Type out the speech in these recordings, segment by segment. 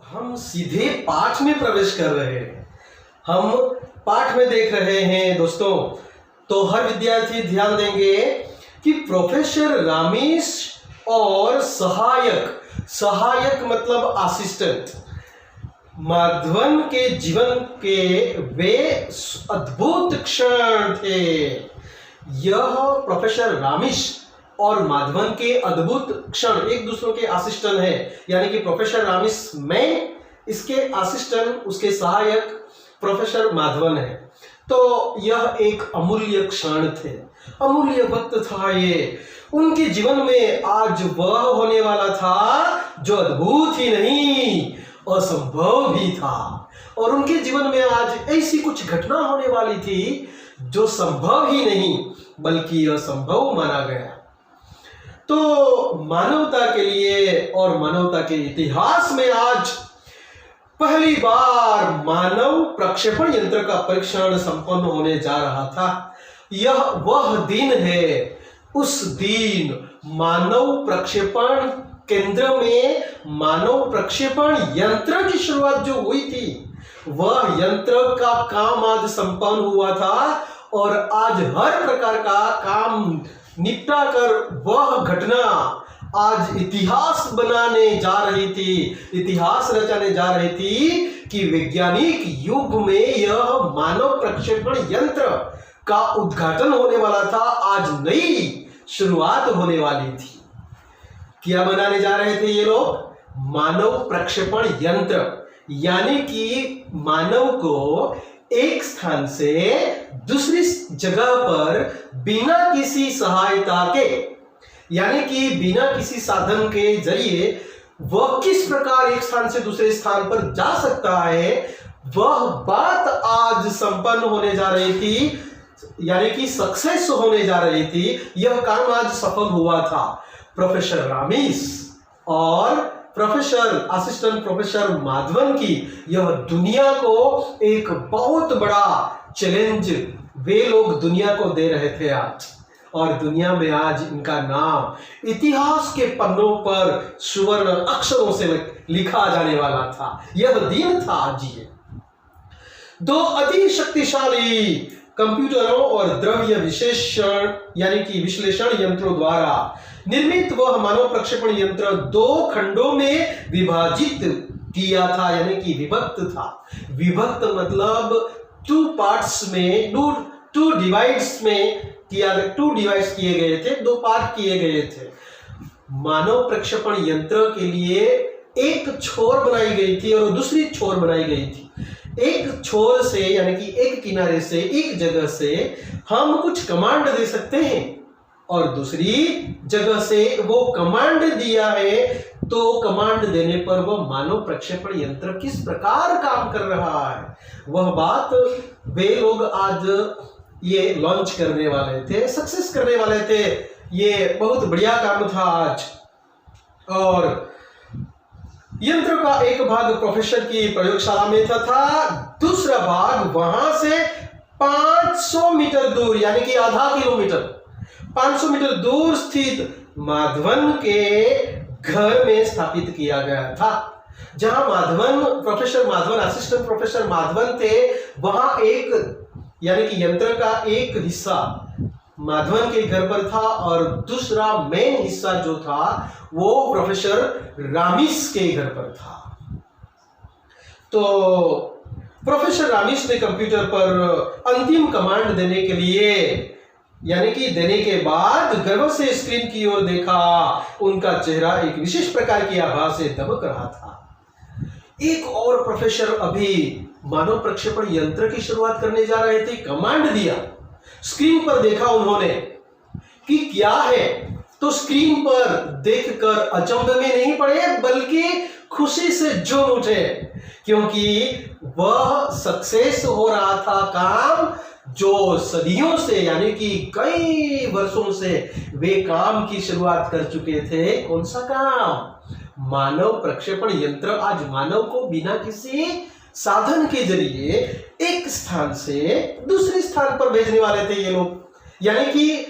हम सीधे पाठ में प्रवेश कर रहे हैं। हम पाठ में देख रहे हैं दोस्तों। तो हर विद्यार्थी ध्यान देंगे कि प्रोफेसर रामीश और सहायक मतलब असिस्टेंट माधवन के जीवन के वे अद्भुत क्षण थे। यह प्रोफेसर रामीश और माधवन के अद्भुत क्षण एक दूसरों के असिस्टेंट है, यानी कि प्रोफेसर रामीश में इसके असिस्टेंट उसके सहायक प्रोफेसर माधवन है। तो यह एक अमूल्य क्षण थे, अमूल्य वक्त था ये उनके जीवन में। आज वह होने वाला था जो अद्भुत ही नहीं असंभव भी था, और उनके जीवन में आज ऐसी कुछ घटना होने वाली थी जो संभव ही नहीं बल्कि असंभव माना गया। तो मानवता के लिए और मानवता के इतिहास में आज पहली बार मानव प्रक्षेपण यंत्र का परीक्षण संपन्न होने जा रहा था। यह वह दिन है, उस दिन मानव प्रक्षेपण केंद्र में मानव प्रक्षेपण यंत्र की शुरुआत जो हुई थी, वह यंत्र का काम आज संपन्न हुआ था, और आज हर प्रकार का काम निपटा कर वह घटना आज इतिहास बनाने जा रही थी, इतिहास रचाने जा रही थी कि वैज्ञानिक युग में यह मानव प्रक्षेपण यंत्र का उद्घाटन होने वाला था। आज नई शुरुआत होने वाली थी। क्या बनाने जा रहे थे ये लोग? मानव प्रक्षेपण यंत्र, यानी कि मानव को एक स्थान से दूसरी जगह पर बिना किसी सहायता के, यानी कि बिना किसी साधन के जरिए वह किस प्रकार एक स्थान से दूसरे स्थान पर जा सकता है, वह बात आज संपन्न होने जा रही थी, यानी कि सक्सेस होने जा रही थी। यह काम आज सफल हुआ था। प्रोफेसर रामीश और प्रोफेसर असिस्टेंट प्रोफेसर माधवन की यह दुनिया को एक बहुत बड़ा चैलेंज वे लोग दुनिया को दे रहे थे आज, और दुनिया में आज इनका नाम इतिहास के पन्नों पर सुवर्ण अक्षरों से लिखा जाने वाला था। यह दिन था आज। ये दो अति शक्तिशाली कंप्यूटरों और द्रव्य विश्लेषण यानी कि विश्लेषण यंत्रों द्वारा निर्मित वह मानव प्रक्षेपण यंत्र दो खंडों में विभाजित किया था, यानी कि विभक्त था। विभक्त मतलब टू पार्ट्स में, टू डिवाइड्स में किया, टू डिवाइड्स किए गए थे, दो पार्ट किए गए थे। मानव प्रक्षेपण यंत्र के लिए एक छोर बनाई गई थी और दूसरी छोर बनाई गई थी। एक छोर से यानी कि एक किनारे से, एक जगह से हम कुछ कमांड दे सकते हैं, और दूसरी जगह से वो कमांड दिया है, तो कमांड देने पर वह मानव प्रक्षेपण यंत्र किस प्रकार काम कर रहा है, वह बात वे लोग आज ये लॉन्च करने वाले थे, सक्सेस करने वाले थे। ये बहुत बढ़िया काम था आज। और यंत्र का एक भाग प्रोफेसर की प्रयोगशाला में था, दूसरा भाग वहां से 500 मीटर दूर यानी कि आधा किलोमीटर 500 मीटर दूर स्थित माधवन के घर में स्थापित किया गया था। जहां Madhavan professor Madhavan assistant professor Madhavan थे, वहां एक यानी कि यंत्र का एक हिस्सा माधवन के घर पर था, और दूसरा मेन हिस्सा जो था वो प्रोफेसर रामीश के घर पर था। तो प्रोफेसर रामीश ने कंप्यूटर पर अंतिम कमांड देने के लिए यानी कि देने के बाद गर्व से स्क्रीन की ओर देखा। उनका चेहरा एक विशेष प्रकार की आभा से दमक रहा था। एक और प्रोफेसर अभी मानव प्रक्षेपण यंत्र की शुरुआत करने जा रहे थे। कमांड दिया, स्क्रीन पर देखा उन्होंने कि क्या है, तो स्क्रीन पर देखकर अचंभे में नहीं पड़े बल्कि खुशी से झूम उठे, क्योंकि वह सक्सेस हो रहा था काम जो सदियों से यानी कि कई वर्षों से वे काम की शुरुआत कर चुके थे। कौन सा काम? मानव प्रक्षेपण यंत्र आज मानव को बिना किसी साधन के जरिए एक स्थान से दूसरे स्थान पर भेजने वाले थे ये लोग, यानी कि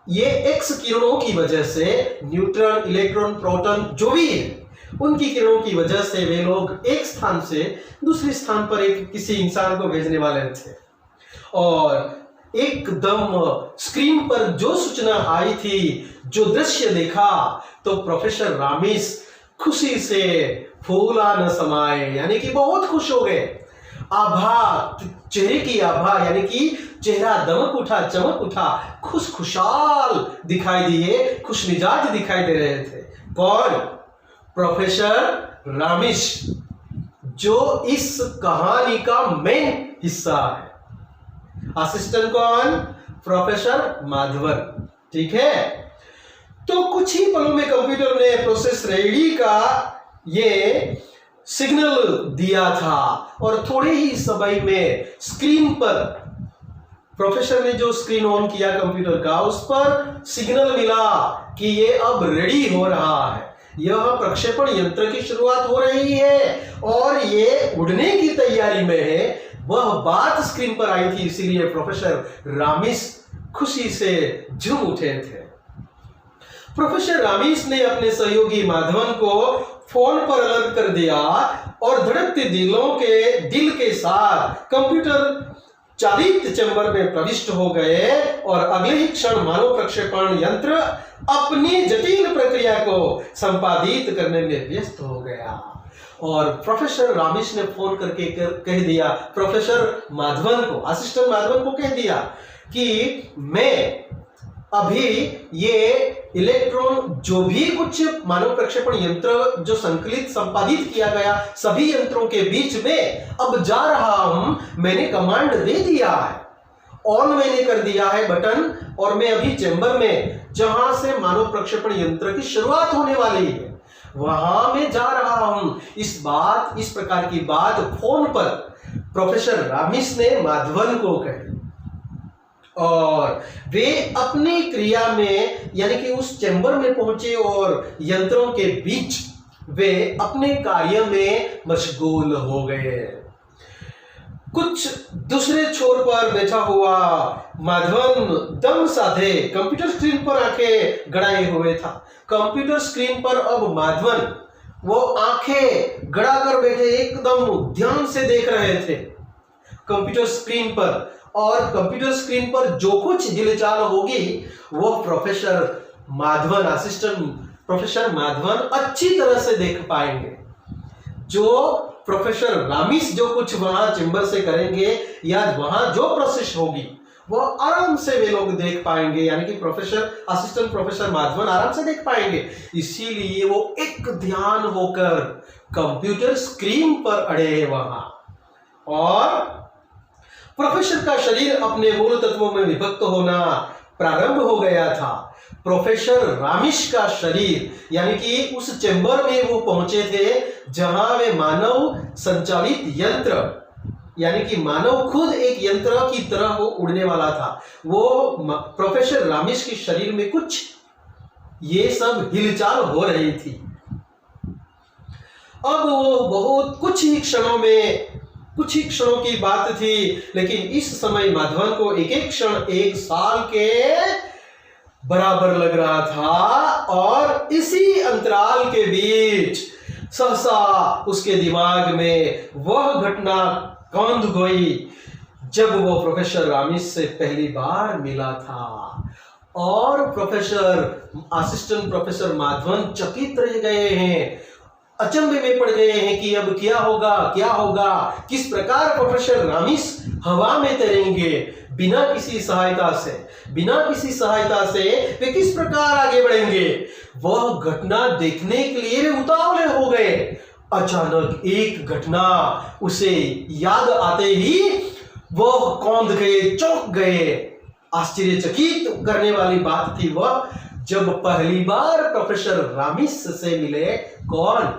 ये एक्स किरणों की वजह से न्यूट्रॉन, इलेक्ट्रॉन, प्रोटॉन जो भी है उनकी किरणों की वजह से वे लोग एक स्थान से दूसरे स्थान पर एक किसी इंसान को भेजने वाले थे, और एकदम स्क्रीन पर जो सूचना आई थी, जो दृश्य देखा, तो प्रोफेसर रामिस खुशी से फूला न समाये, यानी कि बहुत खुश हो गए। आभा, चेहरे की आभा, यानी कि चेहरा दमक उठा, चमक उठा, खुशखुशाल दिखाई दिए, खुश मिजाज दिखाई दे रहे थे। कौन? प्रोफेसर रामिस, जो इस कहानी का मेन हिस्सा है। असिस्टेंट कौन? प्रोफेसर माधवन। ठीक है, तो कुछ ही पलों में कंप्यूटर ने प्रोसेस रेडी का ये सिग्नल दिया था, और थोड़े ही समय में स्क्रीन पर प्रोफेसर ने जो स्क्रीन ऑन किया कंप्यूटर का, उस पर सिग्नल मिला कि ये अब रेडी हो रहा है, यह प्रक्षेपण यंत्र की शुरुआत हो रही है और ये उड़ने की तैयारी में है। वह बात स्क्रीन पर आई थी, इसीलिए प्रोफेसर रामिस खुशी से झूम उठे थे। प्रोफेसर रामिस ने अपने सहयोगी माधवन को फोन पर अलर्ट कर दिया और धड़कते दिल के साथ कंप्यूटर चालित चैम्बर में प्रविष्ट हो गए, और अगले ही क्षण मानव प्रक्षेपण यंत्र अपनी जटिल प्रक्रिया को संपादित करने में व्यस्त हो गया। और प्रोफेसर रामिस ने फोन करके कह दिया प्रोफेसर माधवन को, असिस्टेंट माधवन को कह दिया कि मैं अभी ये इलेक्ट्रॉन, जो भी कुछ मानव प्रक्षेपण यंत्र जो संकलित संपादित किया गया सभी यंत्रों के बीच में अब जा रहा हूं, मैंने कमांड दे दिया है, ऑन मैंने कर दिया है बटन, और मैं अभी चैम्बर में जहां से मानव प्रक्षेपण यंत्र की शुरुआत होने वाली है वहां मैं जा रहा हूं। इस प्रकार की बात फोन पर प्रोफेसर रामिस ने माधवन को कही, और वे अपनी क्रिया में, यानी कि उस चैम्बर में पहुंचे और यंत्रों के बीच वे अपने कार्य में मशगूल हो गए। कुछ दूसरे छोर पर बैठा हुआ माधवन दम साधे कंप्यूटर स्क्रीन पर आंखें गड़ाए हुए था। कंप्यूटर स्क्रीन पर अब माधवन वो आंखें गड़ाकर बैठे एकदम ध्यान से देख रहे थे कंप्यूटर स्क्रीन पर, और कंप्यूटर स्क्रीन पर जो कुछ हिलचाल होगी वो professor Madhavan, assistant professor Madhavan अच्छी तरह से देख पाएंगे। जो प्रोफेसर रामिस जो कुछ वहां चैम्बर से करेंगे या वहां जो प्रोसेस होगी वो आराम से वे लोग देख पाएंगे, यानी कि असिस्टेंट प्रोफेसर माधवन आराम से देख पाएंगे। इसीलिए वो एक ध्यान होकर कंप्यूटर स्क्रीन पर अड़े वहां, और प्रोफेसर का शरीर अपने मूल तत्वों में विभक्त होना प्रारंभ हो गया था। प्रोफेसर रामिस का शरीर, यानी कि उस चैम्बर में वो पहुंचे थे जहां वे मानव संचालित यंत्र, यानी कि मानव खुद एक यंत्र की तरह वो उड़ने वाला था। वो प्रोफेसर रामिस के शरीर में कुछ ये सब हिलचाल हो रही थी। अब वो बहुत कुछ ही क्षणों की बात थी, लेकिन इस समय माधवन को एक एक क्षण एक साल के बराबर लग रहा था, और इसी अंतराल के बीच सहसा उसके दिमाग में वह घटना कौंध गई जब वो प्रोफेसर रामिस से पहली बार मिला था, और असिस्टेंट प्रोफेसर माधवन चकित रह गए हैं, अचंभे में पड़ गए हैं कि अब क्या होगा, किस प्रकार प्रोफेसर रामिस हवा में तैरेंगे बिना किसी सहायता से वे किस प्रकार आगे बढ़ेंगे। वह घटना देखने के लिए वे उतावले हो गए। अचानक एक घटना उसे याद आते ही वह कौंध गए, चौंक गए। आश्चर्यचकित करने वाली बात थी वह जब पहली बार प्रोफेसर रामिस से मिले। कौन?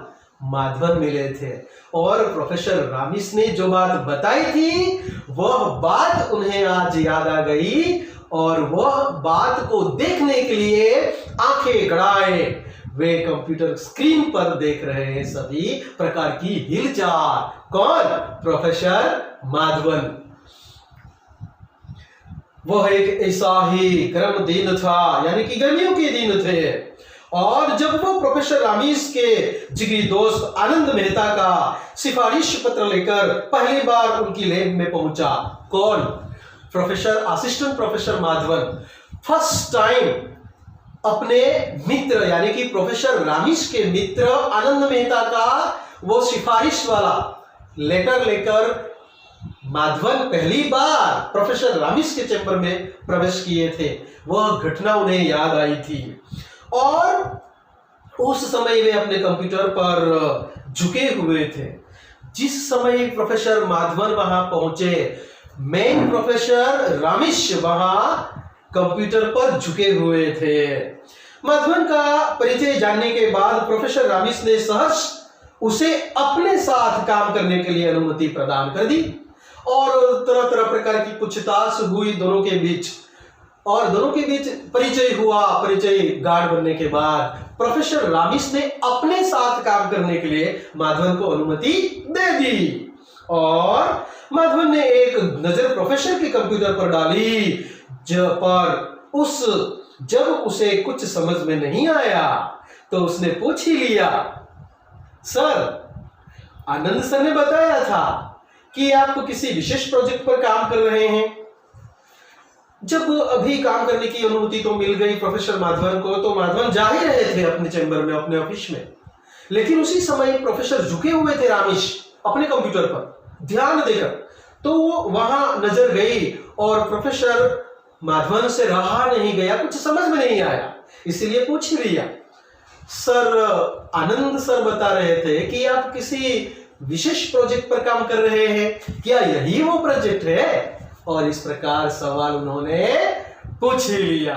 माधवन मिले थे, और प्रोफेसर रामिस ने जो बात बताई थी वह बात उन्हें आज याद आ गई, और वह बात को देखने के लिए आंखें गड़ाए वे कंप्यूटर स्क्रीन पर देख रहे हैं सभी प्रकार की हिलचाल। कौन? प्रोफेसर माधवन। वह एक ऐसा ही गर्म दिन था, यानी कि गर्मियों के दिन थे, और जब वो प्रोफेसर रामीस के जिगरी दोस्त आनंद मेहता का सिफारिश पत्र लेकर पहली बार उनकी लैब में पहुंचा, कौन? Professor assistant professor Madhavan first time अपने मित्र यानी कि प्रोफेसर रामीस के मित्र आनंद मेहता का वो सिफारिश वाला लेटर लेकर माधवन पहली बार प्रोफेसर रामीस के चैम्बर में प्रवेश किए थे। वह घटना उन्हें याद आई थी और उस समय वे अपने कंप्यूटर पर झुके हुए थे। जिस समय प्रोफेसर माधवन वहां पहुंचे, मेन प्रोफेसर रामीस वहां कंप्यूटर पर झुके हुए थे। माधवन का परिचय जानने के बाद प्रोफेसर रामीस ने सहर्ष उसे अपने साथ काम करने के लिए अनुमति प्रदान कर दी और तरह तरह प्रकार की पूछताछ हुई दोनों के बीच और दोनों के बीच परिचय हुआ। परिचय गाढ़ बनने के बाद प्रोफेसर रामीस ने अपने साथ काम करने के लिए माधवन को अनुमति दे दी और माधवन ने एक नजर प्रोफेसर के कंप्यूटर पर डाली। जब उसे कुछ समझ में नहीं आया तो उसने पूछ ही लिया, सर, आनंद सर ने बताया था कि आप किसी विशेष प्रोजेक्ट पर काम कर रहे हैं। जब अभी काम करने की अनुमति तो मिल गई प्रोफेसर माधवन को, तो माधवन जा ही रहे थे अपने चैम्बर में, अपने ऑफिस में। लेकिन उसी समय प्रोफेसर झुके हुए थे रामीस अपने कंप्यूटर पर ध्यान देकर, तो वहां नजर गई और प्रोफेसर माधवन से रहा नहीं गया, कुछ समझ में नहीं आया, इसीलिए पूछ लिया, सर, आनंद सर बता रहे थे कि आप किसी विशेष प्रोजेक्ट पर काम कर रहे हैं, क्या यही वो प्रोजेक्ट है? और इस प्रकार सवाल उन्होंने पूछ लिया।